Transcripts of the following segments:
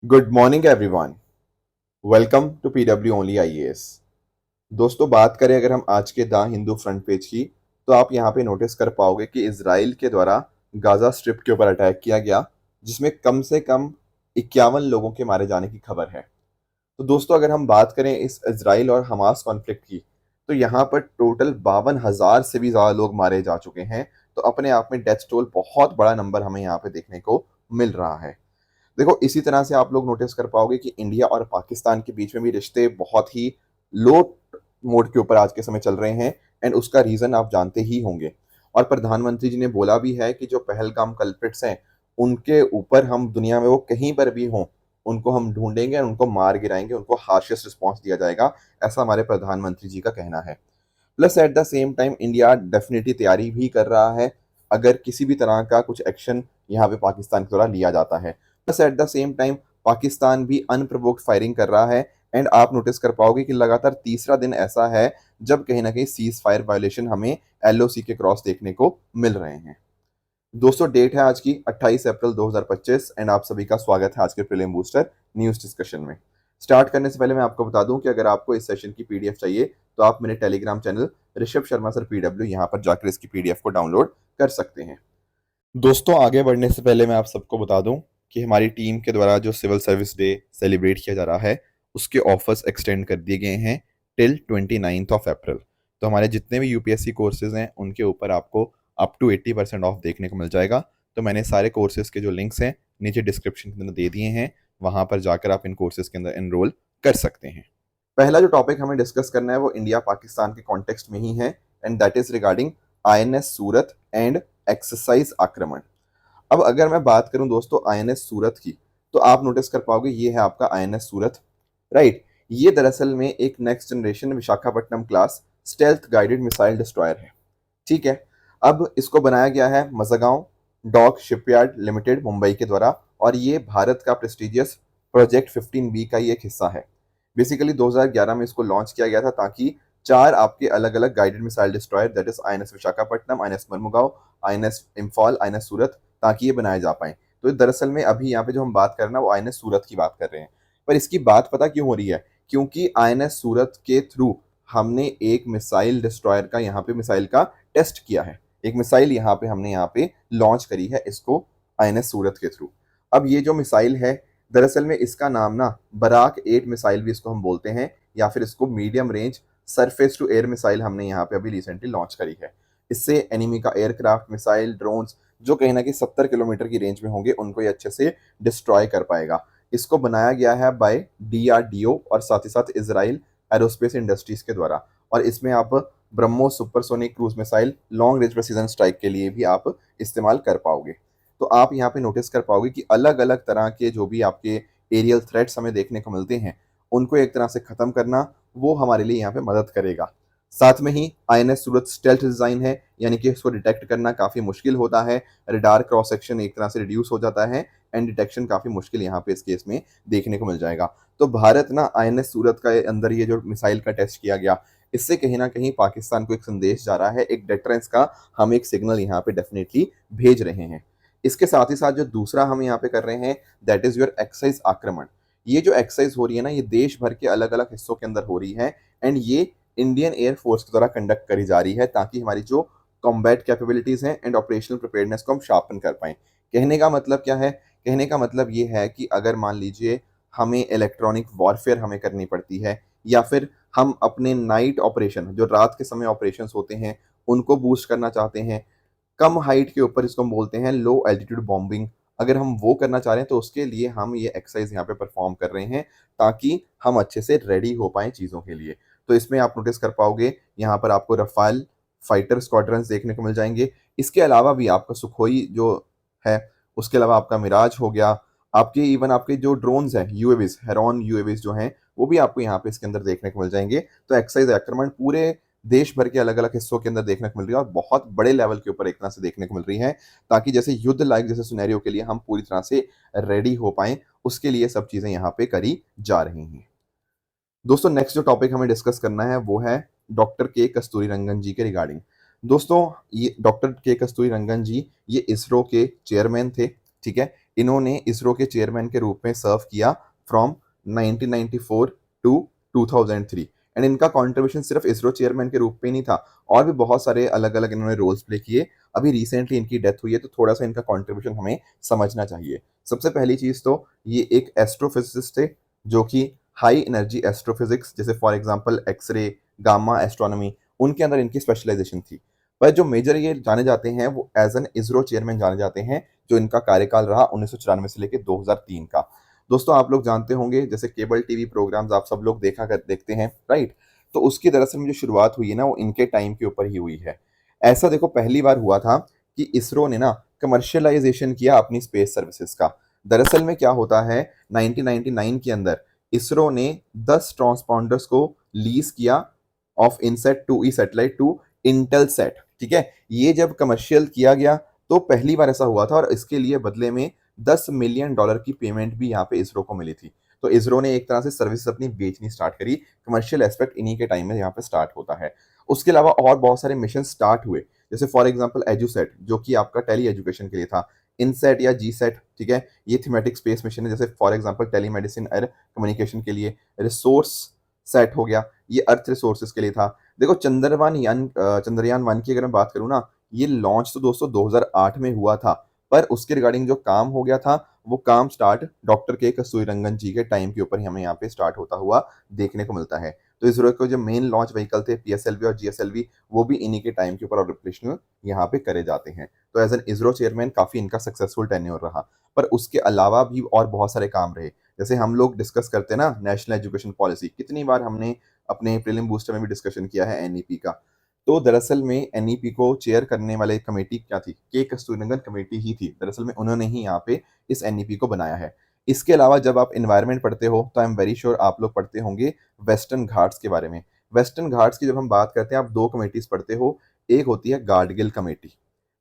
Good morning everyone. Welcome to PW only IAS. दोस्तों, बात करें अगर हम आज के द हिंदू फ्रंट पेज की, तो आप यहाँ पे नोटिस कर पाओगे कि इजराइल के द्वारा गाजा स्ट्रिप के ऊपर अटैक किया गया, जिसमें कम से कम 51 लोगों के मारे जाने की खबर है। तो दोस्तों, अगर हम बात करें इस इजराइल और हमास कॉन्फ्लिक्ट की, तो यहाँ पर टोटल 52,000 से भी ज़्यादा लोग मारे जा चुके हैं। तो अपने आप में डेथ टोल बहुत बड़ा नंबर हमें यहाँ पे देखने को मिल रहा है। देखो, इसी तरह से आप लोग नोटिस कर पाओगे कि इंडिया और पाकिस्तान के बीच में भी रिश्ते बहुत ही लो मोड के ऊपर आज के समय चल रहे हैं। एंड उसका रीजन आप जानते ही होंगे। और प्रधानमंत्री जी ने बोला भी है कि जो पहलगाम कल्प्रिट्स हैं, उनके ऊपर हम दुनिया में वो कहीं पर भी हों, उनको हम ढूंढेंगे और उनको मार गिराएंगे, उनको हार्शेस्ट रिस्पॉन्स दिया जाएगा। ऐसा हमारे प्रधानमंत्री जी का कहना है। Plus at the same time India definitely तैयारी भी कर रहा है अगर किसी भी तरह का कुछ एक्शन यहाँ पे पाकिस्तान के द्वारा लिया जाता है। Plus at the same time Pakistan भी अनप्रोवोक्ड फायरिंग कर रहा है। एंड आप नोटिस कर पाओगे कि लगातार तीसरा दिन ऐसा है जब कहीं ना कहीं सीज फायर वायलेशन हमें एलओसी के क्रॉस देखने को मिल रहे हैं। दोस्तों, डेट है आज की 28 अप्रैल 2025 एंड आप सभी का स्वागत है आज के प्रीलिम बूस्टर न्यूज डिस्कशन में। स्टार्ट करने से पहले मैं आपको बता दूं कि अगर आपको इस सेशन की पीडीएफ चाहिए, तो आप मेरे Telegram channel Rishabh Sharma sir PW यहाँ पर जाकर इसकी पीडीएफ को डाउनलोड कर सकते हैं। दोस्तों, आगे बढ़ने से पहले मैं आप सबको बता दूं कि हमारी टीम के द्वारा जो सिविल सर्विस डे सेलिब्रेट किया जा रहा है, उसके ऑफर्स एक्सटेंड कर दिए गए हैं टिल 29 ऑफ अप्रैल। तो हमारे जितने भी यूपीएससी कोर्सेज हैं, उनके ऊपर आपको अप टू 80% ऑफ देखने को मिल जाएगा। तो मैंने सारे कोर्सेज के जो लिंक्स हैं नीचे डिस्क्रिप्शन के अंदर दे दिए हैं, वहां पर जाकर आप इन कोर्सेज के अंदर एनरोल कर सकते हैं। पहला जो टॉपिक हमें डिस्कस करना है वो इंडिया पाकिस्तान के कॉन्टेक्स्ट में ही है, and that is regarding INS Surat and exercise आक्रमण। अब अगर मैं बात करूं दोस्तों आईएनएस सूरत की, तो आप नोटिस कर पाओगे ये है आपका आईएनएस सूरत, राइट। ये दरअसल में एक next generation Visakhapatnam class stealth guided missile destroyer है। ठीक है। अब इसको बनाया गया है मजागांव डॉक शिपयार्ड लिमिटेड मुंबई के द्वारा, और ये भारत का प्रेस्टिजियस प्रोजेक्ट 15B का ही एक हिस्सा है। बेसिकली 2011 में इसको लॉन्च किया गया था ताकि चार आपके अलग अलग guided missile destroyer, that is INS Visakhapatnam, INS Mormugao, INS Imphal, INS Surat, ताकि ये बनाए जा पाए। तो दरअसल में अभी यहाँ पे जो हम बात कर रहे हैं ना, वो आईएनएस सूरत की बात कर रहे हैं। पर इसकी बात पता क्यों हो रही है? क्योंकि आईएनएस सूरत के थ्रू हमने एक मिसाइल डिस्ट्रॉयर का यहाँ पे मिसाइल का टेस्ट किया है। एक मिसाइल यहाँ पे हमने यहाँ पे लॉन्च करी है इसको आईएनएस सूरत के थ्रू। अब ये जो मिसाइल है, दरअसल में इसका नाम ना बराक 8 मिसाइल भी इसको हम बोलते हैं, या फिर इसको medium range surface to air missile हमने यहाँ पे अभी रिसेंटली लॉन्च करी है। इससे एनिमी का एयरक्राफ्ट, मिसाइल, ड्रोन्स जो कहीं ना कहीं 70 किलोमीटर की रेंज में होंगे, उनको ये अच्छे से डिस्ट्रॉय कर पाएगा। इसको बनाया गया है बाय डीआरडीओ और साथ ही साथ इसराइल एरोस्पेस इंडस्ट्रीज के द्वारा। और इसमें आप BrahMos supersonic cruise missile long range precision strike के लिए भी आप इस्तेमाल कर पाओगे। तो आप यहाँ पे नोटिस कर पाओगे कि अलग अलग तरह के जो भी आपके एरियल थ्रेट्स हमें देखने को मिलते हैं, उनको एक तरह से खत्म करना वो हमारे लिए यहाँ पे मदद करेगा। साथ में ही आईएनएस सूरत स्टेल्थ डिजाइन है, यानी कि इसको डिटेक्ट करना काफी मुश्किल होता है। रडार क्रॉस सेक्शन एक तरह से रिड्यूस हो जाता है, एंड डिटेक्शन काफी मुश्किल यहाँ पे इस केस में देखने को मिल जाएगा। तो भारत ना आईएनएस सूरत का अंदर ये जो मिसाइल का टेस्ट किया गया, इससे कहीं ना कहीं पाकिस्तान को एक संदेश जा रहा है, एक डेटरेंस का हम एक सिग्नल यहाँ पे डेफिनेटली भेज रहे हैं। इसके साथ ही साथ जो दूसरा हम यहाँ पे कर रहे हैं, दैट इज योर एक्साइज आक्रमण। ये जो एक्साइज हो रही है ना, ये देश भर के अलग अलग हिस्सों के अंदर हो रही है, एंड ये इंडियन एयरफोर्स के द्वारा कंडक्ट करी जा रही है, ताकि हमारी जो कॉम्बैट कैपेबिलिटीज हैं एंड ऑपरेशनल प्रिपेयर्डनेस को हम शार्पन कर पाएं। कहने का मतलब क्या है? कहने का मतलब ये है कि अगर मान लीजिए हमें इलेक्ट्रॉनिक वॉरफेयर हमें करनी पड़ती है, या फिर हम अपने नाइट ऑपरेशन, जो रात के समय ऑपरेशंस होते हैं, उनको बूस्ट करना चाहते हैं, कम हाइट के ऊपर इसको हम बोलते हैं लो एल्टीट्यूड बॉम्बिंग, अगर हम वो करना चाह रहे हैं, तो उसके लिए हम ये एक्सरसाइज यहाँ पे परफॉर्म कर रहे हैं, ताकि हम अच्छे से रेडी हो पाए चीज़ों के लिए। तो इसमें आप नोटिस कर पाओगे यहाँ पर आपको रफाल फाइटर स्क्वाड्रंस देखने को मिल जाएंगे। इसके अलावा भी आपका सुखोई जो है, उसके अलावा आपका मिराज हो गया, आपके इवन आपके जो ड्रोन्स हैं यूएवीज, हेरॉन यूएवीज जो हैं, वो भी आपको यहाँ पे इसके अंदर देखने को मिल जाएंगे। तो एक्साइज आक्रमण पूरे देश भर के अलग अलग हिस्सों के अंदर देखने को मिल रही है, और बहुत बड़े लेवल के ऊपर एक तरह से देखने को मिल रही है, ताकि जैसे युद्ध लाइक जैसे सिनेरियो के लिए हम पूरी तरह से रेडी हो पाए, उसके लिए सब चीजें यहाँ पे करी जा रही हैं। दोस्तों, नेक्स्ट जो टॉपिक हमें डिस्कस करना है वो है डॉक्टर के कस्तूरी रंगन जी के रिगार्डिंग। दोस्तों, ये डॉक्टर के कस्तूरी रंगन जी ये इसरो के चेयरमैन थे। ठीक है। इन्होंने इसरो के चेयरमैन के रूप में सर्व किया फ्रॉम 1994 टू 2003। एंड इनका कंट्रीब्यूशन सिर्फ इसरो चेयरमैन के रूप में नहीं था, और भी बहुत सारे अलग अलग इन्होंने रोल्स प्ले किए। अभी रिसेंटली इनकी डेथ हुई है, तो थोड़ा सा इनका कंट्रीब्यूशन हमें समझना चाहिए। सबसे पहली चीज तो ये एक एस्ट्रोफिजिसिस्ट थे, जो कि हाई एनर्जी एस्ट्रोफिजिक्स, जैसे for example X-ray, gamma astronomy, उनके अंदर इनकी स्पेशलाइजेशन थी। पर जो मेजर ये जाने जाते हैं वो एज एन इसरो चेयरमैन जाने जाते हैं, जो इनका कार्यकाल रहा 1994 से लेकर 2003 का। दोस्तों आप लोग जानते होंगे, जैसे केबल टीवी प्रोग्राम्स आप सब लोग देखते हैं, राइट। तो उसकी दरअसल में जो शुरुआत हुई है ना, वो इनके टाइम के ऊपर ही हुई है। ऐसा देखो पहली बार हुआ था कि इसरो ने ना कमर्शियलाइजेशन किया अपनी स्पेस सर्विसेज का। दरअसल में क्या होता है, 1999 के अंदर इसरो ने 10 ट्रांसपॉन्डर्स को लीज किया of INSAT 2E satellite to Intelsat, ठीक है। ये जब कमर्शियल किया गया तो पहली बार ऐसा हुआ था, और इसके लिए बदले में $10 मिलियन की पेमेंट भी यहाँ पे इसरो को मिली थी। तो इसरो ने एक तरह से सर्विस अपनी बेचनी स्टार्ट करी। कमर्शियल एस्पेक्ट इन्हीं के टाइम में यहाँ पे स्टार्ट होता है। उसके अलावा और बहुत सारे मिशन स्टार्ट हुए, जैसे फॉर एग्जांपल एजुसेट, जो कि आपका टेली एजुकेशन के लिए था। इनसेट या जी सेट, ठीक है, ये थीमेटिक स्पेस मिशन है, जैसे फॉर एग्जांपल टेलीमेडिसिन और कम्युनिकेशन के लिए। रिसोर्स सेट हो गया, ये अर्थ रिसोर्सेज के लिए था। देखो चंद्रयान 1 की अगर मैं बात करूँ ना, ये लॉन्च तो दोस्तों 2008 में हुआ था, पर उसके रिगार्डिंग जो काम हो गया था, वो काम स्टार्ट डॉक्टर के कस्तूरीरंगन जी के टाइम के ऊपर ही हमें यहाँ पे स्टार्ट होता हुआ देखने को मिलता है। तो इसरो के जो मेन लॉन्च व्हीकल थे पीएसएलवी और जीएसएलवी, वो भी इन्हीं के टाइम के ऊपर ऑपरेशनल यहाँ पे करे जाते हैं। तो एज एन इसरो चेयरमैन काफी इनका सक्सेसफुल टेन्योर रहा। पर उसके अलावा भी और बहुत सारे काम रहे, जैसे हम लोग डिस्कस करते हैं ना नेशनल एजुकेशन पॉलिसी, कितनी बार हमने अपने प्रीलिम बूस्टर में भी डिस्कशन किया है एनईपी का। तो दरअसल में एनईपी को चेयर करने वाले कमेटी क्या थी, के कस्तूरीरंगन कमेटी ही थी। दरअसल में उन्होंने ही यहाँ पे इस एनईपी को बनाया है। इसके अलावा जब आप इन्वायरमेंट पढ़ते हो तो आई एम वेरी श्योर आप लोग पढ़ते होंगे वेस्टर्न घाट्स के बारे में। वेस्टर्न घाट्स की जब हम बात करते हैं, आप दो कमेटीज पढ़ते हो। एक होती है गार्डगिल कमेटी,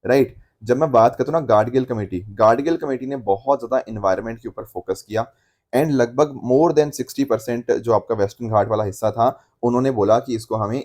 राइट। जब मैं बात करता हूँ ना गार्डगिल कमेटी ने बहुत ज्यादा इन्वायरमेंट के ऊपर फोकस किया। एंड लगभग मोर देन 60% जो आपका वेस्टर्न घाट वाला हिस्सा था, उन्होंने बोला कि इसको हमें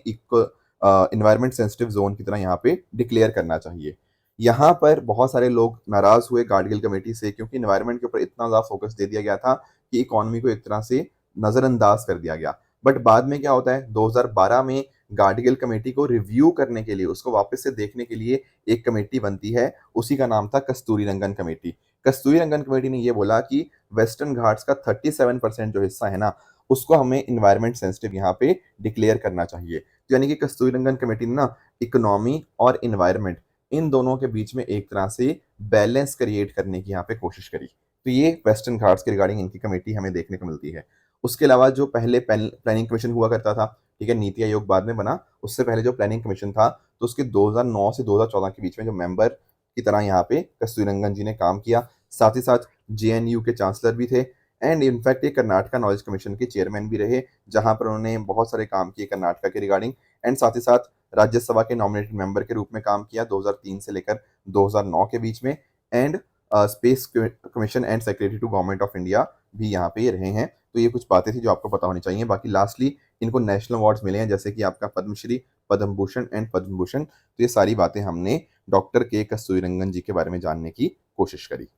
इन्वायरमेंट सेंसिटिव जोन की तरह यहाँ पे डिक्लेयर करना चाहिए। यहाँ पर बहुत सारे लोग नाराज हुए गार्डगिल कमेटी से, क्योंकि इन्वायरमेंट के ऊपर इतना ज़्यादा फोकस दे दिया गया था कि इकोनॉमी को एक तरह से नज़रअंदाज कर दिया गया। बट बाद में क्या होता है, 2012 में गार्डगिल कमेटी को रिव्यू करने के लिए, उसको वापस से देखने के लिए एक कमेटी बनती है। उसी का नाम था कस्तूरीरंगन कमेटी। कस्तूरीरंगन कमेटी ने ये बोला कि वेस्टर्न घाट्स का 37% जो हिस्सा है ना, उसको हमें इन्वायरमेंट सेंसिटिव यहाँ पे डिक्लेयर करना चाहिए। तो यानी कि कस्तूरीरंगन कमेटी ने ना इकोनॉमी और इन्वायरमेंट, इन दोनों के बीच में एक तरह से बैलेंस क्रिएट करने की यहाँ पे कोशिश करी। तो ये वेस्टर्न घाट्स के रिगार्डिंग इनकी कमेटी हमें देखने को मिलती है। उसके अलावा जो पहले प्लानिंग कमीशन हुआ करता था, ठीक है, नीति आयोग बाद में बना, उससे पहले जो प्लानिंग कमीशन था, तो उसके 2009 से 2014 के बीच में जो मेंबर की तरह यहाँ पे कस्तूरीरंगन जी ने काम किया। साथ ही साथ जेएनयू के चांसलर भी थे। एंड इनफैक्ट ये कर्नाटका नॉलेज कमीशन के चेयरमैन भी रहे, जहां पर उन्होंने बहुत सारे काम किए कर्नाटका के रिगार्डिंग। एंड साथ ही साथ राज्यसभा के नॉमिनेटेड मेंबर के रूप में काम किया 2003 से लेकर 2009 के बीच में। And space commission and secretary to government of India भी यहाँ पे ये रहे हैं। तो ये कुछ बातें थी जो आपको पता होनी चाहिए। बाकी लास्टली इनको नेशनल अवार्ड्स मिले हैं, जैसे कि आपका पद्मश्री, पद्म भूषण एंड पद्म भूषण। तो ये सारी बातें हमने डॉक्टर के कस्तूरीरंगन जी के बारे में जानने की कोशिश करी।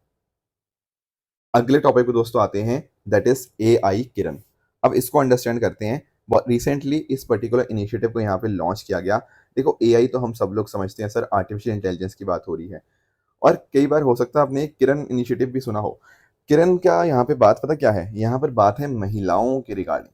अगले टॉपिक पे दोस्तों आते हैं, दैट इज एआई किरण। अब इसको अंडरस्टैंड करते हैं। रिसेंटली इस पर्टिकुलर इनिशिएटिव को यहाँ पे लॉन्च किया गया। देखो एआई तो हम सब लोग समझते हैं सर, आर्टिफिशियल इंटेलिजेंस की बात हो रही है। और कई बार हो सकता है आपने किरण इनिशिएटिव भी सुना हो। किरण क्या यहाँ पे बात पता क्या है, यहाँ पर बात है महिलाओं के रिगार्डिंग।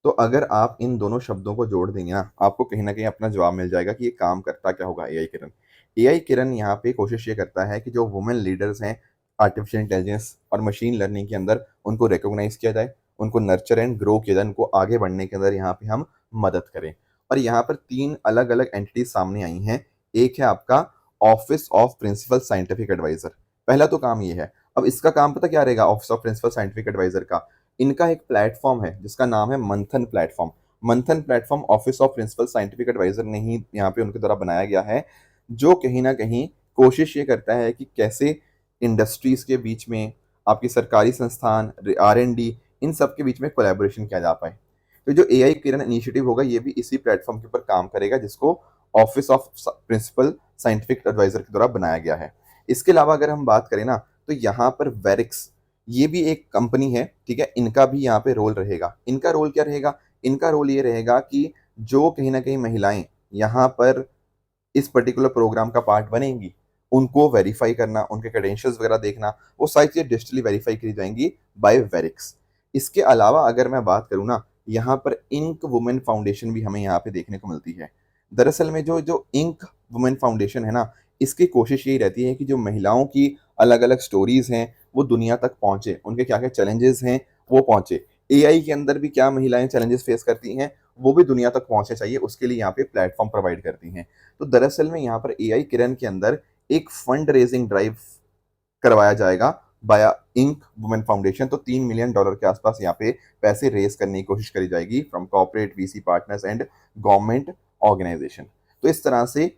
तो अगर आप इन दोनों शब्दों को जोड़ देंगे ना, आपको कहीं ना कहीं अपना जवाब मिल जाएगा कि ये काम करता क्या होगा एआई किरण। एआई किरण यहाँ पे कोशिश ये करता है कि जो वुमेन लीडर्स हैं आर्टिफिशियल इंटेलिजेंस और मशीन लर्निंग के अंदर, उनको रिकॉग्नाइज किया जाए, उनको नर्चर एंड ग्रो किया जाए, उनको आगे बढ़ने के अंदर यहाँ पे हम मदद करें। और यहाँ पर 3 अलग अलग एंटिटीज सामने आई हैं। एक है आपका office of principal scientific advisor. पहला तो काम ये है। अब इसका काम पता क्या रहेगा office of principal scientific advisor का, इनका एक प्लेटफॉर्म है जिसका नाम है Manthan platform. Manthan platform office of principal scientific advisor ने ही यहाँ पे उनके द्वारा बनाया गया है, जो कहीं ना कहीं कोशिश ये करता है कि कैसे इंडस्ट्रीज के बीच में, आपकी सरकारी संस्थान, आर एंड डी, इन सब के बीच में कोलैबोरेशन किया जा पाए। तो जो एआई किरण इनिशिएटिव होगा, ये भी इसी प्लेटफॉर्म के ऊपर काम करेगा, जिसको office of principal scientific advisor के द्वारा बनाया गया है। इसके अलावा अगर हम बात करें ना, तो यहाँ पर वेरिक्स ये भी एक कंपनी है, ठीक है, इनका भी यहाँ पे रोल रहेगा। इनका रोल क्या रहेगा? इनका रोल ये रहेगा कि जो कहीं ना कहीं महिलाएं यहाँ पर इस पर्टिकुलर प्रोग्राम का पार्ट बनेंगी, उनको वेरीफाई करना, उनके क्रेडेंशियल्स वगैरह देखना, वो सारी चीज़ें डिजिटली वेरीफाई करी जाएंगी बाय वेरिक्स। इसके अलावा अगर मैं बात करूँ ना, यहाँ पर इंक वुमेन फाउंडेशन भी हमें यहाँ पे देखने को मिलती है। दरअसल में जो जो इंक वुमेन फाउंडेशन है ना, इसकी कोशिश यही रहती है कि जो महिलाओं की अलग अलग स्टोरीज हैं वो दुनिया तक पहुंचे, उनके क्या क्या चैलेंजेस हैं वो पहुंचे। एआई के अंदर भी क्या महिलाएं चैलेंजेस फेस करती हैं वो भी दुनिया तक पहुंचने चाहिए, उसके लिए यहाँ पे प्लेटफॉर्म प्रोवाइड करती हैं। तो दरअसल में यहाँ पर एआई किरण के अंदर एक फंड रेजिंग ड्राइव करवाया जाएगा बाया इंक वुमेन फाउंडेशन। तो $3 मिलियन के आसपास यहाँ पे पैसे रेज करने की कोशिश करी जाएगी from corporate VC partners and government organisation. तो इस तरह से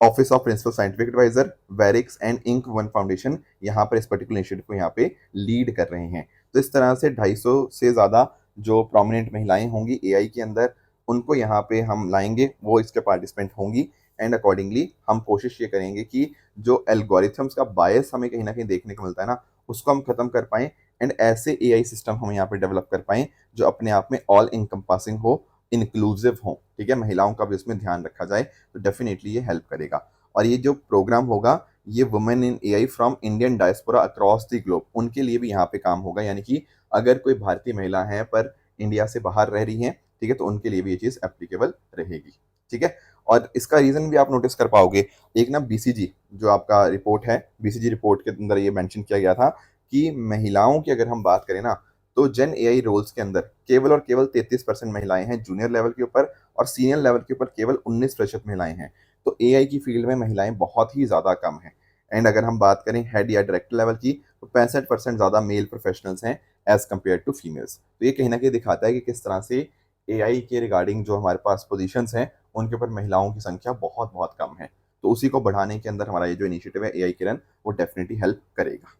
office of principal scientific adviser, वेरिक्स एंड इंक वन फाउंडेशन यहाँ पर इस पर्टिकुलर इनिशिएटिव को यहाँ पे लीड कर रहे हैं। तो इस तरह से 250 से ज़्यादा जो प्रोमिनेंट महिलाएं होंगी एआई के अंदर, उनको यहाँ पे हम लाएंगे, वो इसके पार्टिसिपेंट होंगी। एंड अकॉर्डिंगली हम कोशिश ये करेंगे कि जो एल्गोरिथम्स का बायस हमें कहीं ना कहीं देखने को मिलता है ना, उसको हम खत्म कर पाएं। एंड ऐसे एआई सिस्टम हम यहाँ पे डेवलप कर पाएं जो अपने आप में ऑल इनकम्पासिंग हो, इंक्लूसिव हो, ठीक है, महिलाओं का भी उसमें ध्यान रखा जाए, तो डेफिनेटली ये हेल्प करेगा। और ये जो प्रोग्राम होगा ये women in AI from Indian diaspora across the globe, उनके लिए भी यहाँ पे काम होगा। यानी कि अगर कोई भारतीय महिला है पर इंडिया से बाहर रह रही हैं, ठीक है, तो उनके लिए भी ये चीज़ एप्लीकेबल रहेगी, ठीक है। और इसका रीजन भी आप नोटिस कर पाओगे, एक ना बीसीजी जो आपका रिपोर्ट है, बीसीजी रिपोर्ट के अंदर ये मेंशन किया गया था कि महिलाओं की अगर हम बात करें ना, तो जेन एआई रोल्स के अंदर केवल और केवल 33% महिलाएं हैं जूनियर लेवल के ऊपर, और सीनियर लेवल के ऊपर केवल 19% महिलाएं हैं। तो एआई की फील्ड में महिलाएं बहुत ही ज़्यादा कम हैं। एंड अगर हम बात करें हेड या डायरेक्टर लेवल की, तो 65% ज़्यादा मेल प्रोफेशनल्स हैं एज कम्पेयर टू फीमेल्स। तो ये कहीं ना कहीं दिखाता है कि किस तरह से एआई के रिगार्डिंग जो हमारे पास पोजीशंस हैं उनके ऊपर महिलाओं की संख्या बहुत बहुत कम है। तो उसी को बढ़ाने के अंदर हमारा ये जो इनिशिएटिव है एआई किरण, वो डेफिनेटली हेल्प करेगा।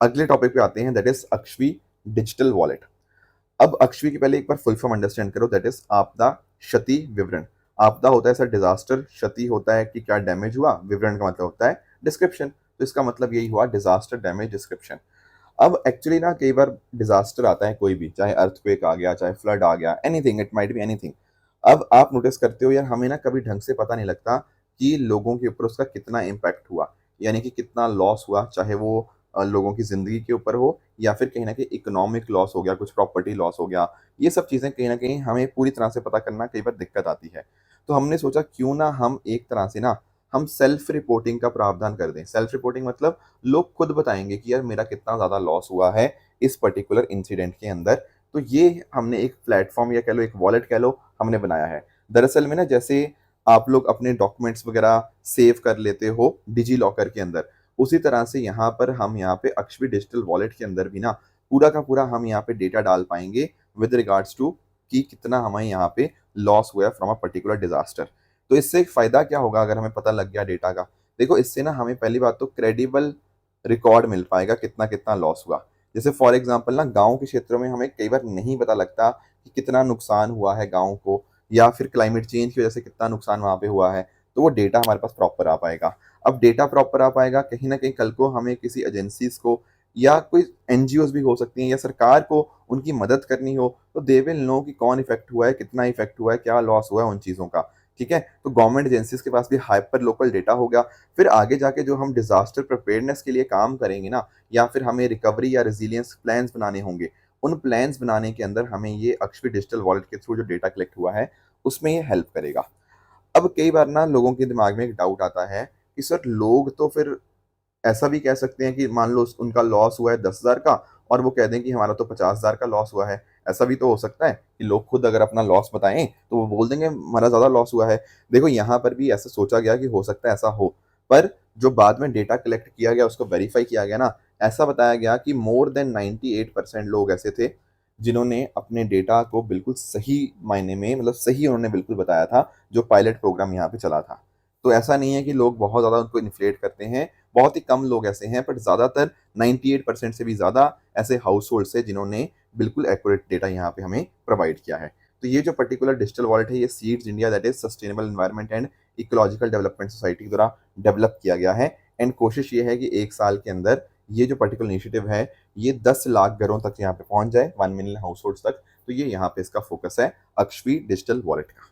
अगले टॉपिक पे आते हैं, दैट इज अक्षवी डिजिटल वॉलेट। अब अक्षवी के पहले एक बार फुल फॉर्म अंडरस्टैंड करो, दैट इज आपदा क्षति विवरण। आपदा होता है सर डिजास्टर, क्षति होता है कि क्या डैमेज हुआ, विवरण का मतलब होता है डिस्क्रिप्शन। तो इसका मतलब यही हुआ डिजास्टर डैमेज डिस्क्रिप्शन। अब एक्चुअली ना कई बार डिजास्टर आता है कोई भी, चाहे अर्थक्वेक आ गया, चाहे फ्लड आ गया, anything, it might be anything. अब आप नोटिस करते हो यार, हमें ना कभी ढंग से पता नहीं लगता कि लोगों के ऊपर उसका कितना इम्पैक्ट हुआ, यानी कि कितना लॉस हुआ, चाहे वो लोगों की जिंदगी के ऊपर हो या फिर कहीं ना कहीं इकोनॉमिक लॉस हो गया, कुछ प्रॉपर्टी लॉस हो गया। ये सब चीज़ें कहीं ना कहीं हमें पूरी तरह से पता करना कई बार दिक्कत आती है। तो हमने सोचा क्यों ना हम एक तरह से ना हम सेल्फ रिपोर्टिंग का प्रावधान कर दें। सेल्फ रिपोर्टिंग मतलब लोग खुद बताएंगे कि यार मेरा कितना ज़्यादा लॉस हुआ है इस पर्टिकुलर इंसिडेंट के अंदर। तो ये हमने एक प्लेटफॉर्म या कह लो एक वॉलेट कह लो हमने बनाया है। दरअसल में ना जैसे आप लोग अपने डॉक्यूमेंट्स वगैरह सेव कर लेते हो डिजी लॉकर के अंदर, उसी तरह से यहाँ पर हम यहाँ पे अक्षवी डिजिटल वॉलेट के अंदर भी ना पूरा का पूरा हम यहाँ पे डेटा डाल पाएंगे विद रिगार्ड्स टू कि कितना हमें यहाँ पे लॉस हुआ है फ्रॉम अ पर्टिकुलर डिजास्टर। तो इससे एक फायदा क्या होगा अगर हमें पता लग गया डेटा का? देखो इससे ना हमें पहली बात तो क्रेडिबल रिकॉर्ड मिल पाएगा कितना कितना लॉस हुआ। जैसे फॉर एग्जांपल ना गांव के क्षेत्रों में हमें कई बार नहीं पता लगता कि कितना नुकसान हुआ है गांव को, या फिर क्लाइमेट चेंज की वजह से कितना नुकसान वहां पे हुआ है। तो वो डेटा हमारे पास प्रॉपर आ पाएगा। अब डेटा प्रॉपर आ पाएगा, कहीं ना कहीं कल को हमें किसी एजेंसीज को या कोई एनजीओ भी हो सकती हैं या सरकार को उनकी मदद करनी हो, तो दे विल नो कि कौन इफेक्ट हुआ है, कितना इफेक्ट हुआ है, क्या लॉस हुआ है उन चीज़ों का, ठीक है। तो गवर्नमेंट एजेंसीज के पास भी हाइपर लोकल डेटा होगा। फिर आगे जाके जो हम डिजास्टर प्रिपेयर्डनेस के लिए काम करेंगे ना, या फिर हमें रिकवरी या रेजिलियंस प्लान्स बनाने होंगे, उन प्लान्स बनाने के अंदर हमें ये अक्षवी डिजिटल वॉलेट के थ्रू जो डेटा कलेक्ट हुआ है उसमें ये हेल्प करेगा। अब कई बार ना लोगों के दिमाग में एक डाउट आता है कि सर लोग तो फिर ऐसा भी कह सकते हैं कि मान लो उनका लॉस हुआ है 10,000 का और वो कह दें कि हमारा तो 50,000 का लॉस हुआ है। ऐसा भी तो हो सकता है कि लोग खुद अगर अपना लॉस बताएं तो वो बोल देंगे हमारा ज़्यादा लॉस हुआ है। देखो यहाँ पर भी ऐसा सोचा गया कि हो सकता है ऐसा हो, पर जो बाद में डेटा कलेक्ट किया गया उसको वेरीफाई किया गया ना, ऐसा बताया गया कि मोर देन 98% लोग ऐसे थे जिन्होंने अपने डेटा को बिल्कुल सही मायने में, मतलब सही उन्होंने बिल्कुल बताया था जो पायलट प्रोग्राम यहाँ पे चला था। तो ऐसा नहीं है कि लोग बहुत ज़्यादा उनको इन्फ्लेट करते हैं, बहुत ही कम लोग ऐसे हैं, बट ज़्यादातर 98% से भी ज़्यादा ऐसे हाउस होल्ड है जिन्होंने बिल्कुल एक्यूरेट डेटा यहाँ पे हमें प्रोवाइड किया है। तो ये जो पर्टिकुलर डिजिटल वॉलेट है ये seeds India that is sustainable environment and ecological development society द्वारा डेवलप किया गया है। एंड कोशिश ये है कि 1 साल के अंदर ये जो पर्टिकुलर इनिशिएटिव है, ये 10 लाख घरों तक यहाँ पे पहुँच जाए, 1 मिलियन हाउसहोल्ड्स तक। तो ये यहाँ पे इसका फोकस है अक्षवी डिजिटल वॉलेट का।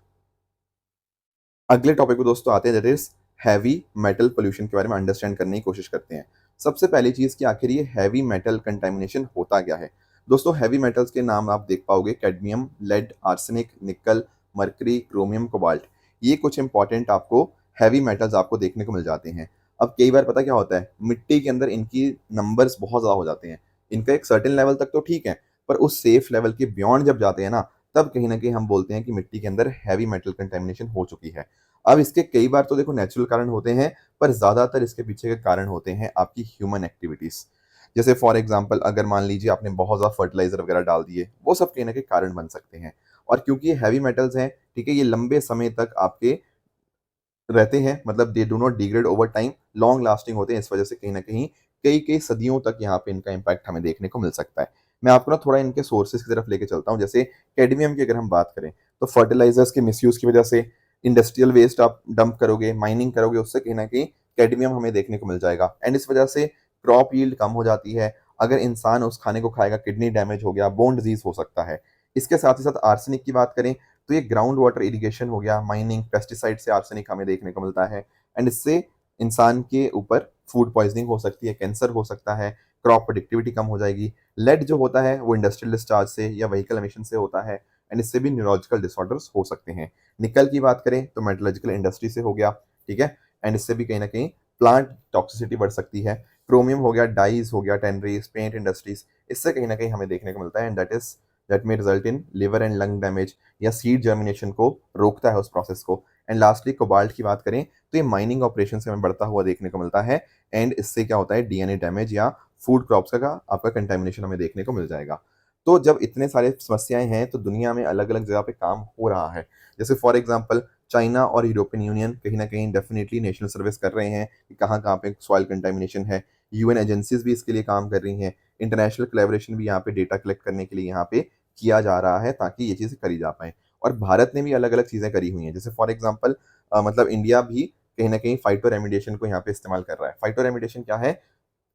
अगले टॉपिक पे दोस्तों आते हैं, that is heavy metal pollution के बारे में अंडरस्टैंड करने की कोशिश करते हैं। सबसे पहली चीज़ कि आखिर ये हैवी मेटल कंटामिनेशन होता क्या है? दोस्तों हैवी मेटल्स के नाम आप देख पाओगे, कैडमियम, लेड, आर्सेनिक, निकल, मरकरी, क्रोमियम, कोबाल्ट। ये कुछ इंपॉर्टेंट आपको हैवी मेटल्स आपको देखने को मिल जाते हैं। अब कई बार पता क्या होता है, मिट्टी के अंदर इनकी नंबर्स बहुत ज़्यादा हो जाते हैं। इनका एक सर्टेन लेवल तक तो ठीक है, पर उस सेफ लेवल के बियॉन्ड जब जाते हैं ना, तब कहीं न कहीं हम बोलते हैं कि मिट्टी के अंदर हैवी मेटल कंटामिनेशन हो चुकी है। अब इसके कई बार तो देखो नेचुरल कारण होते हैं, पर ज़्यादातर इसके पीछे के कारण होते हैं आपकी ह्यूमन एक्टिविटीज़। जैसे फॉर एग्ज़ाम्पल अगर मान लीजिए आपने बहुत ज़्यादा फर्टिलाइज़र वगैरह डाल दिए, वो सब कहीं न कहीं कारण बन सकते हैं। और क्योंकि ये हैवी मेटल्स हैं, ठीक है, ये लंबे समय तक आपके रहते हैं, मतलब they do not degrade over time, long lasting होते हैं, इस वजह से कहीं न कहीं कई-कई सदियों तक यहाँ पे इनका इम्पैक्ट हमें देखने को मिल सकता है। मैं आपको ना थोड़ा इनके सोर्सेज़ की तरफ लेके चलता हूँ, जैसे कैडमियम की अगर हम बात करें, तो फर्टिलाइज़र्स के मिसयूज़ की वजह से, इंडस्ट्रियल वेस्ट आप डंप करोगे, माइनिंग करोगे, उससे कहीं न कहीं कैडमियम हमें देखने को मिल जाएगा एंड इस वजह से क्रॉप यील्ड कम हो जाती है। अगर इंसान उस खाने को खाएगा, किडनी डैमेज हो गया, बोन डिज़ीज़ हो सकता है। इसके साथ ही साथ आर्सेनिक की बात करें, तो ये ग्राउंड वाटर इरिगेशन हो गया, माइनिंग, पेस्टिसाइड से आर्सेनिक हमें देखने को मिलता है एंड इससे इंसान के ऊपर फूड पॉइजनिंग हो सकती है, कैंसर हो सकता है, क्रॉप प्रोडक्टिविटी कम हो जाएगी। लेड जो होता है वो इंडस्ट्रियल डिस्चार्ज से या व्हीकल एमिशन से होता है एंड इससे भी न्यूरोलॉजिकल डिसऑर्डर्स हो सकते हैं। निकल की बात करें तो मेटलर्जिकल इंडस्ट्री से हो गया, ठीक है, एंड इससे भी कहीं न कहीं प्लांट टॉक्सिसिटी बढ़ सकती है। क्रोमियम हो गया, डाइज़ हो गया, टैनरीज़, पेंट इंडस्ट्रीज़, इससे कहीं न कहीं हमें देखने को मिलता है and that may result in liver and lung damage या सीड जर्मिनेशन को रोकता है उस प्रोसेस को। एंड लास्टली कोबाल्ट की बात करें तो ये माइनिंग ऑपरेशन से हमें बढ़ता हुआ देखने को मिलता है एंड इससे क्या होता है, डीएनए डैमेज या फूड क्रॉप्स का आपका कंटामिनेशन हमें देखने को मिल जाएगा। तो जब इतने सारे समस्याएं हैं तो दुनिया में अलग अलग जगह पे काम हो रहा है। जैसे फॉर एग्जांपल चाइना और यूरोपियन यूनियन कहीं ना कहीं डेफिनेटली नेशनल सर्विस कर रहे हैं कि कहाँ कहाँ पे सॉइल कंटामिनेशन है। यूएन एजेंसीज भी इसके लिए काम कर रही हैं। इंटरनेशनल कोलैबोरेशन भी यहाँ पे डेटा कलेक्ट करने के लिए यहाँ पे किया जा रहा है ताकि ये चीज़ें करी जा पाएँ। और भारत ने भी अलग-अलग चीज़ें करी हुई हैं। जैसे फॉर एग्ज़ाम्पल मतलब इंडिया भी कहीं न कहीं फाइटो रेमिडिएशन को यहाँ पे इस्तेमाल कर रहा है। फाइटो रेमिडिएशन क्या है?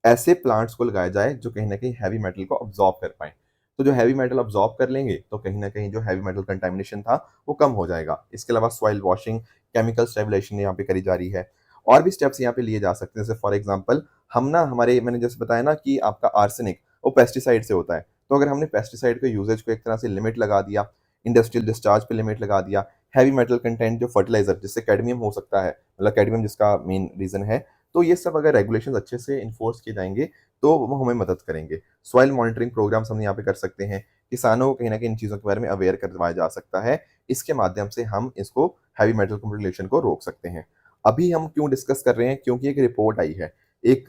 ऐसे प्लांट्स को लगाया जाए जो कहीं न कहीं हैवी मेटल को अब्ज़ॉर्ब कर पाएँ। तो जो हैवी मेटल अब्ज़ॉर्ब कर लेंगे तो कहीं न कहीं जो हैवी मेटल कंटामिनेशन था वो कम हो जाएगा। इसके अलावा सॉइल वॉशिंग, केमिकल स्टेबलाइजेशन यहाँ पे करी जा रही है। और भी स्टेप्स यहाँ पे लिए जा सकते हैं, जैसे फॉर एग्ज़ाम्पल हम ना हमारे मैंने जैसे बताया ना कि आपका आर्सेनिक वो पेस्टिसाइड से होता है। तो अगर हमने पेस्टिसाइड के यूसेज को एक तरह से लिमिट लगा दिया, इंडस्ट्रियल डिस्चार्ज पे लिमिट लगा दिया, हैवी मेटल कंटेंट जो फर्टिलाइज़र जिससे कैडमियम हो सकता है, मतलब कैडमियम जिसका मेन रीज़न है, तो ये सब अगर रेगुलेशंस अच्छे से एनफोर्स किए जाएँगे, तो वो हमें मदद करेंगे। सॉइल मॉनिटरिंग प्रोग्राम्स हम यहाँ पे कर सकते हैं। किसानों को कहीं न कहीं इन चीज़ों के बारे में अवेयर करवाया जा सकता है। इसके माध्यम से हम इसको हैवी मेटल कंपटीशन को रोक सकते हैं। अभी हम क्यों डिस्कस कर रहे हैं? क्योंकि एक रिपोर्ट आई है। एक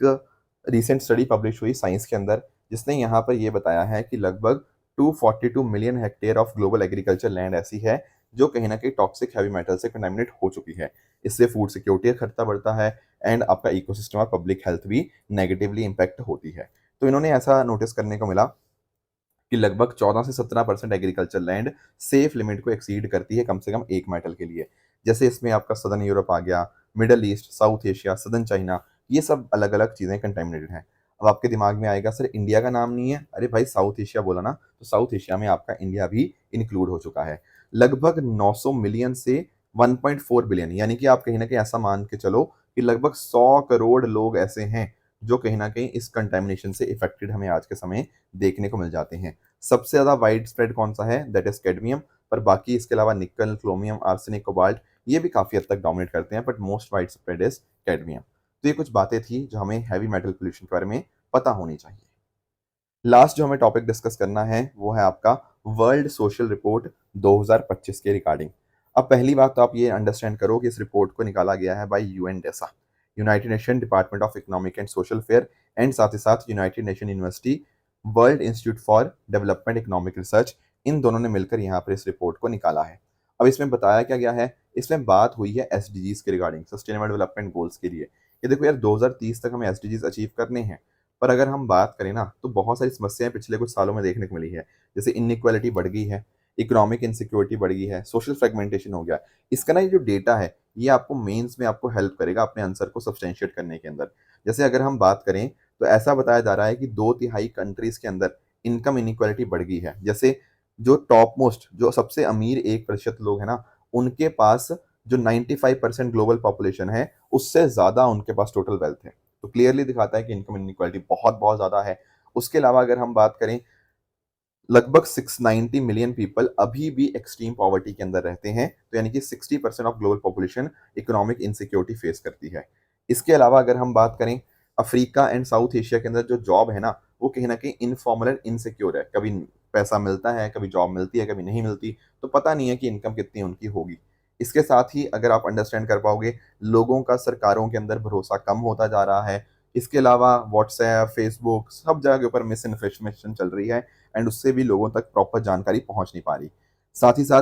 रीसेंट स्टडी पब्लिश हुई साइंस के अंदर, जिसने यहाँ पर ये बताया है कि लगभग 242 million hectare of global agriculture land ऐसी है, जो कहीं न कहीं टॉक्सिक हैवी मेटल से कंटामिनेट हो चुकी है। इससे फूड सिक्योरिटी का खतरा बढ़ता है एंड आपका इकोसिस्टम और पब्लिक हेल्थ भी नेगेटिवली इम्पैक्ट होती है। तो इन्होंने ऐसा नोटिस करने को मिला कि लगभग 14 से 17% एग्रीकल्चर लैंड सेफ लिमिट को एक्सीड करती है कम से कम एक मेटल के लिए। जैसे इसमें आपका सदर्न यूरोप आ गया, middle east, south Asia, southern China, ये सब अलग-अलग चीज़ें कंटामिनेटेड हैं। अब आपके दिमाग में आएगा सर इंडिया का नाम नहीं है, अरे भाई साउथ एशिया बोला ना, तो साउथ एशिया में आपका इंडिया भी इंक्लूड हो चुका है। लगभग 900 मिलियन से 1.4 बिलियन, यानी कि आप कहीं न कहीं ऐसा मान के चलो कि लगभग 100 करोड़ लोग ऐसे हैं, जो कहीं न कहीं इस कंटामिनेशन से इफेक्टेड हमें आज के समय देखने को मिल जाते हैं। सबसे ज़्यादा वाइड स्प्रेड कौन-सा है? दैट इज़ कैडमियम, पर बाकी इसके अलावा निकल, क्रोमियम, आर्सेनिक, कोबाल्ट ये भी काफ़ी हद तक डोमिनेट करते हैं, but most wide spread is cadmium. तो ये कुछ बातें थी जो हमें हैवी मेटल पॉल्यूशन के बारे में पता होनी चाहिए। लास्ट जो हमें टॉपिक डिस्कस करना है वो है आपका वर्ल्ड सोशल रिपोर्ट 2025 के रिगार्डिंग। अब पहली बात तो आप ये अंडरस्टैंड करो कि इस रिपोर्ट को निकाला गया है by UNDESA, united nation department of economic and social fair and साथ ही साथ united nation university, world institute for development economic research, इन दोनों ने मिलकर यहाँ पर इस रिपोर्ट को निकाला है। अब इसमें बताया क्या गया है? इसमें बात हुई है एसडीजीज के रिगार्डिंग, सस्टेनेबल डेवलपमेंट गोल्स के लिए। ये देखो यार 2030 तक हमें एसडीजीज अचीव करने हैं, पर अगर हम बात करें ना तो बहुत सारी समस्याएं पिछले कुछ सालों में देखने को मिली है। जैसे इनइक्वालिटी बढ़ गई है, इकोनॉमिक इनसिक्योरिटी बढ़ गई है, सोशल फ्रेगमेंटेशन हो गया। इसका ना ये जो डेटा है ये आपको मेंस में आपको हेल्प करेगा अपने आंसर को सब्सटेंशिएट करने के अंदर। जैसे अगर हम बात करें तो ऐसा बताया जा रहा है कि 2/3 कंट्रीज के अंदर इनकम इनइक्वालिटी बढ़ गई है। जैसे जो टॉप मोस्ट, जो सबसे अमीर 1% लोग हैं ना, उनके पास जो 95% ग्लोबल पॉपुलेशन है, उससे ज़्यादा उनके पास टोटल वेल्थ है। तो क्लियरली दिखाता है कि इनकम इनइक्वालिटी बहुत बहुत ज़्यादा है। उसके अलावा अगर हम बात करें, लगभग 690 मिलियन पीपल अभी भी एक्सट्रीम पॉवर्टी के अंदर रहते हैं। तो यानी कि 60% of global population economic insecurity face करती है। इसके अलावा अगर हम बात करें, अफ्रीका एंड साउथ एशिया के अंदर जो जॉब है ना, वो कहीं न कहीं इनफॉर्मल एंड इनसिक्योर है। कभी पैसा मिलता है, कभी जॉब मिलती है, कभी नहीं मिलती, तो पता नहीं है कि इनकम कितनी उनकी होगी। इसके साथ ही अगर आप अंडरस्टैंड कर पाओगे, लोगों का सरकारों के अंदर भरोसा कम होता जा रहा है। इसके अलावा व्हाट्सऐप, फेसबुक, सब जगह के ऊपर मिस इन्फॉर्मेशन चल रही है एंड उससे भी लोगों तक प्रॉपर जानकारी पहुंच नहीं पा रही। साथ ही साथ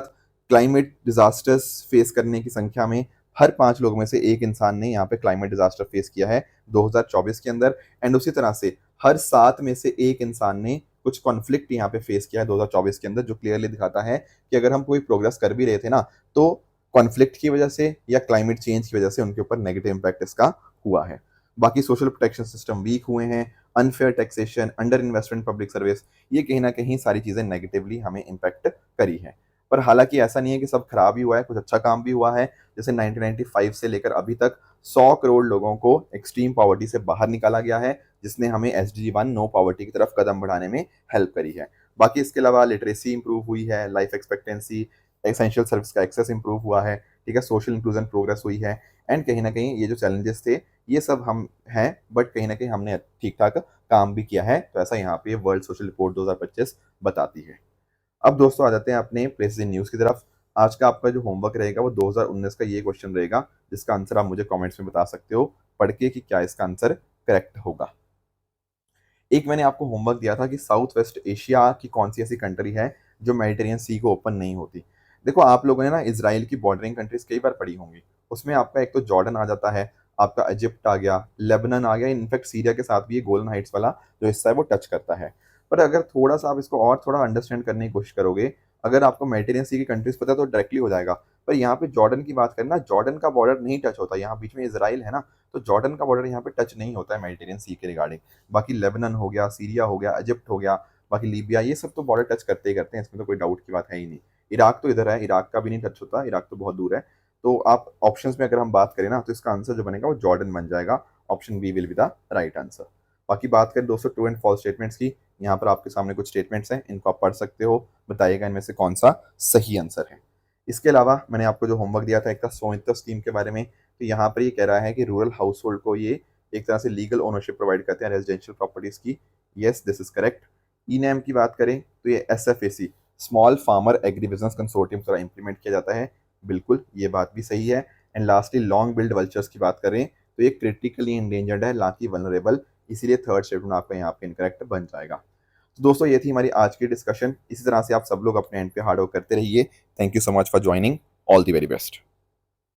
क्लाइमेट डिजास्टर्स फेस करने की संख्या में हर 5 लोग में से एक इंसान ने यहाँ पे क्लाइमेट डिजास्टर फेस किया है 2024 के अंदर। एंड उसी तरह से हर 7 में से एक इंसान ने कुछ कॉन्फ्लिक्ट यहाँ पे फेस किया है 2024 के अंदर, जो क्लियरली दिखाता है कि अगर हम कोई प्रोग्रेस कर भी रहे थे ना, तो कॉन्फ्लिक्ट की वजह से या क्लाइमेट चेंज की वजह से उनके ऊपर नेगेटिव इम्पैक्ट इसका हुआ है। बाकी सोशल प्रोटेक्शन सिस्टम वीक हुए हैं, unfair taxation, under investment public service, ये कहीं न कहीं सारी चीज़ें नेगेटिवली हमें इम्पैक्ट करी हैं। पर हालाँकि ऐसा नहीं है कि सब खराब ही हुआ है, कुछ अच्छा काम भी हुआ है। जैसे 1995 से लेकर अभी तक 100 करोड़ लोगों को एक्सट्रीम पॉवर्टी से बाहर निकाला गया है, जिसने हमें एसडीजी 1 नो पॉवर्टी की तरफ कदम बढ़ाने में हेल्प करी है। बाकी इसके अलावा लिटरेसी इंप्रूव हुई है, लाइफ एक्सपेक्टेंसी, एसेंशियल सर्विस का एक्सेस इंप्रूव हुआ है, ठीक है? सोशल इंक्लूजन प्रोग्रेस हुई है एंड कहीं न कहीं ये जो चैलेंजेस थे, ये सब हम हैं, बट कहीं न कहीं हमने ठीक-ठाक काम भी किया है। तो ऐसा यहाँ पे वर्ल्ड सोशल रिपोर्ट 2025 बताती है। अब दोस्तों आ जाते हैं अपने प्लेसेस इन न्यूज़ की तरफ। आज का आपका जो होमवर्क रहेगा वो 2019 का ये क्वेश्चन रहेगा, जिसका आंसर आप मुझे कमेंट्स में बता सकते हो पढ़ के कि क्या इसका आंसर करेक्ट होगा। एक मैंने आपको होमवर्क दिया था कि साउथ वेस्ट एशिया की कौन-सी ऐसी कंट्री है जो मेडिटेरियन सी को ओपन नहीं होती। देखो, आप लोगों ने ना इज़राइल की बॉर्डरिंग कंट्रीज़ कई बार पढ़ी होंगी। उसमें आपका एक तो जॉर्डन आ जाता है, आपका इजिप्ट आ गया, लेबनान आ गया, इनफैक्ट सीरिया के साथ भी ये गोलन हाइट्स वाला जो हिस्सा है वो टच करता है। पर अगर थोड़ा-सा आप इसको और थोड़ा अंडरस्टैंड करने की कोशिश करोगे, अगर आपको मेडिटेरियन सी की कंट्रीज़ पता है तो डायरेक्टली हो जाएगा। पर यहाँ पे जॉर्डन की बात करें ना, जॉर्डन का बॉर्डर नहीं टच होता, यहाँ बीच में इज़राइल है ना, तो जॉर्डन का बॉर्डर यहाँ पे टच नहीं होता है मेडिटेरियन सी के रिगार्डिंग। बाकी लेबनान हो गया, सीरिया हो गया, इजिप्ट हो गया, बाकी लीबिया, ये सब तो बॉर्डर टच करते ही करते हैं, इसमें तो कोई डाउट की बात है ही नहीं। इराक तो इधर है, इराक का भी नहीं टच होता, इराक तो बहुत दूर है। तो आप ऑप्शंस में अगर हम बात करें ना, तो इसका आंसर जो बनेगा वो जॉर्डन बन जाएगा। Option B will be the right answer. बाकी बात करें दोस्तों ट्रू एंड फॉल्स स्टेटमेंट्स की, यहाँ पर आपके सामने कुछ स्टेटमेंट्स हैं, इनको आप पढ़ सकते हो, बताइएगा इनमें से कौन सा सही आंसर है। इसके अलावा मैंने आपको जो होमवर्क दिया था एक था स्वामित्व स्कीम के बारे में, तो यहाँ पर ये कह रहा है कि रूरल हाउस होल्ड को ये एक तरह से लीगल ओनरशिप प्रोवाइड करते हैं रेजिडेंशियल प्रॉपर्टीज की। Yes, this is correct. E NAM की बात करें तो ये SFAC, small farmer agri business consortium द्वारा इंप्लीमेंट किया जाता है, बिल्कुल ये बात भी सही है। And lastly long billed vultures की बात करें तो ये क्रिटिकली इंडेंजर्ड है, ना कि वनरेबल, इसीलिए थर्ड स्टेटमेंट आपका यहाँ पे इनकरेक्ट बन जाएगा। तो दोस्तों ये थी हमारी आज की डिस्कशन। इसी तरह से आप सब लोग अपने एंड पे हार्ड वर्क करते रहिए। Thank you so much for joining. All the very best.